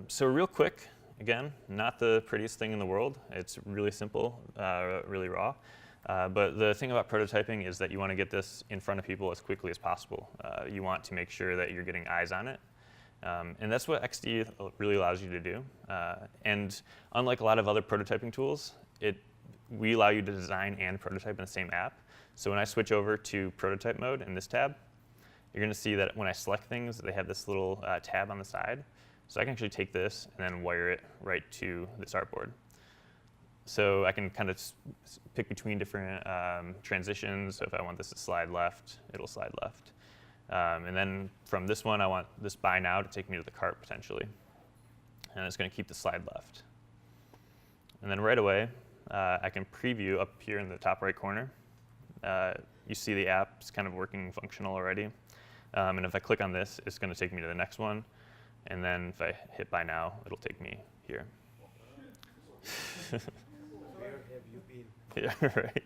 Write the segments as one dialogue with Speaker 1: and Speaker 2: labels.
Speaker 1: So real quick, again, not the prettiest thing in the world. It's really simple, really raw. But the thing about prototyping is that you want to get this in front of people as quickly as possible. You want to make sure that you're getting eyes on it. And that's what XD really allows you to do. And unlike a lot of other prototyping tools, we allow you to design and prototype in the same app. So when I switch over to prototype mode in this tab, you're going to see that when I select things, they have this little tab on the side. So I can actually take this and then wire it right to this artboard. So I can kind of pick between different transitions. So if I want this to slide left, it'll slide left. And then from this one, I want this buy now to take me to the cart potentially. And it's going to keep the slide left. And then right away, I can preview up here in the top right corner. You see the app's kind of working functional already. And if I click on this, it's going to take me to the next one. And then if I hit buy now, it'll take me here.
Speaker 2: Where have you been?
Speaker 1: Yeah, right.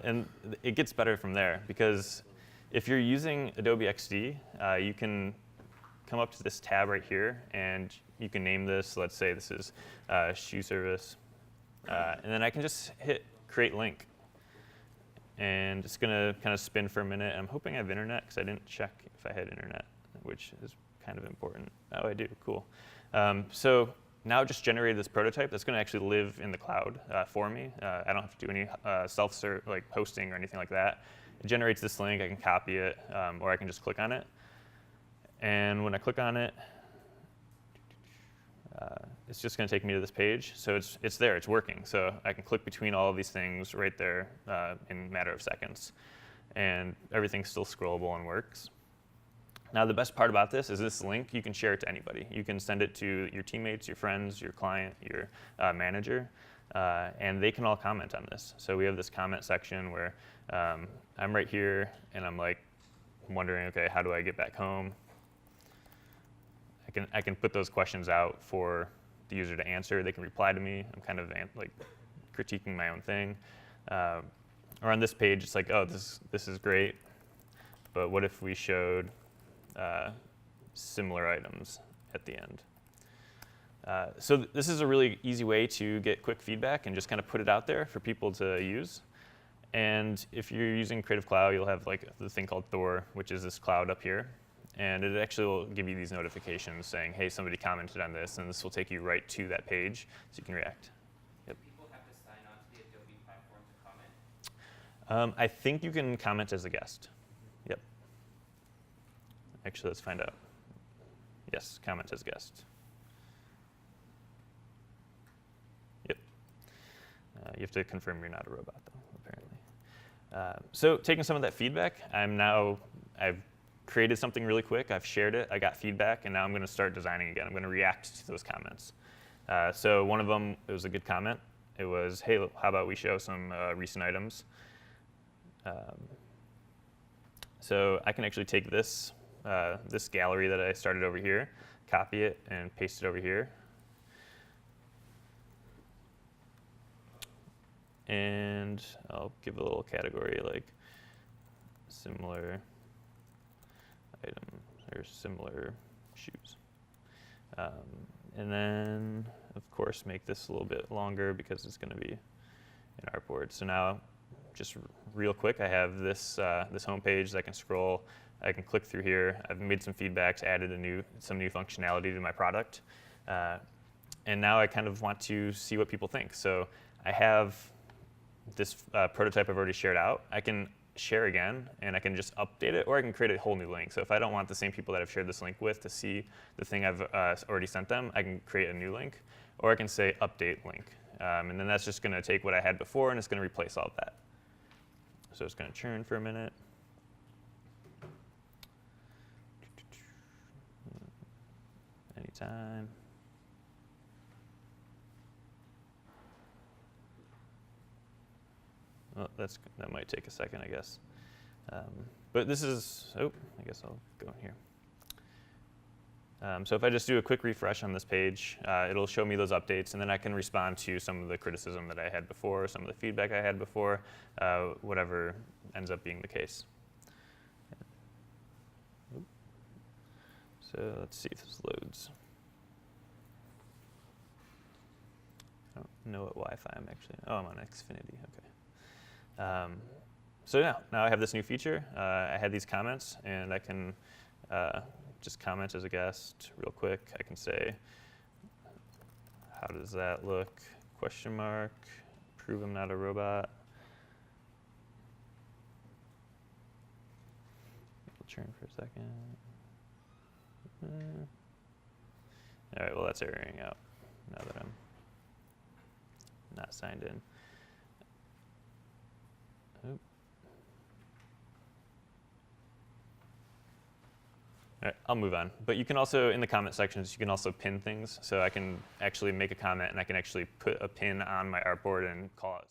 Speaker 1: And it gets better from there, because if you're using Adobe XD, you can come up to this tab right here, and you can name this. Let's say this is shoe service. And then I can just hit create link. And it's going to kind of spin for a minute. I'm hoping I have internet, because I didn't check if I had internet, which is kind of important. Oh, I do. Cool. So now it just generated this prototype that's going to actually live in the cloud for me. I don't have to do any self-serve, like hosting or anything like that. It generates this link. I can copy it, or I can just click on it. And when I click on it, it's just going to take me to this page. So it's there. It's working. So I can click between all of these things right there in a matter of seconds. And everything's still scrollable and works. Now, the best part about this is this link, you can share it to anybody. You can send it to your teammates, your friends, your client, your manager, and they can all comment on this. So we have this comment section where I'm right here, and I'm like wondering, OK, how do I get back home? I can put those questions out for the user to answer. They can reply to me. I'm kind of like critiquing my own thing. Or on this page, it's like, oh, this is great, but what if we showed similar items at the end? So this is a really easy way to get quick feedback and just kind of put it out there for people to use. And if you're using Creative Cloud, you'll have like the thing called Thor, which is this cloud up here. And it actually will give you these notifications saying, hey, somebody commented on this, and this will take you right to that page so you can react. Yep.
Speaker 3: Do people have to sign on to the Adobe platform to comment?
Speaker 1: I think you can comment as a guest. Yep. Actually, let's find out. Yes, comment as guest. Yep. You have to confirm you're not a robot, though, apparently. So taking some of that feedback, I've created something really quick. I've shared it. I got feedback, and now I'm going to start designing again. I'm going to react to those comments. So one of them, it was a good comment. It was, hey, how about we show some recent items? So I can actually take this this gallery that I started over here, copy it, and paste it over here. And I'll give a little category like similar items or similar shoes. And then, of course, make this a little bit longer because it's going to be an artboard. So now, just real quick, I have this this home page that I can scroll. I can click through here. I've made some feedbacks, added some new functionality to my product. And now I kind of want to see what people think. So I have this prototype I've already shared out. I can share again, and I can just update it, or I can create a whole new link. So if I don't want the same people that I've shared this link with to see the thing I've already sent them, I can create a new link, or I can say update link. And then that's just going to take what I had before, and it's going to replace all of that. So it's going to churn for a minute. Anytime. Well, that might take a second, I guess. But this is, I guess I'll go in here. So if I just do a quick refresh on this page, it'll show me those updates, and then I can respond to some of the criticism that I had before, some of the feedback I had before, whatever ends up being the case. So let's see if this loads. know what Wi-Fi I'm actually. Oh, I'm on Xfinity. Okay. So now I have this new feature. I had these comments, and I can just comment as a guest real quick. I can say, how does that look? Question mark. Prove I'm not a robot. We'll turn for a second. All right, well, that's erroring out now that I'm not signed in. Oop. All right, I'll move on. But you can also, in the comment sections, you can also pin things. So I can actually make a comment, and I can actually put a pin on my artboard and call it.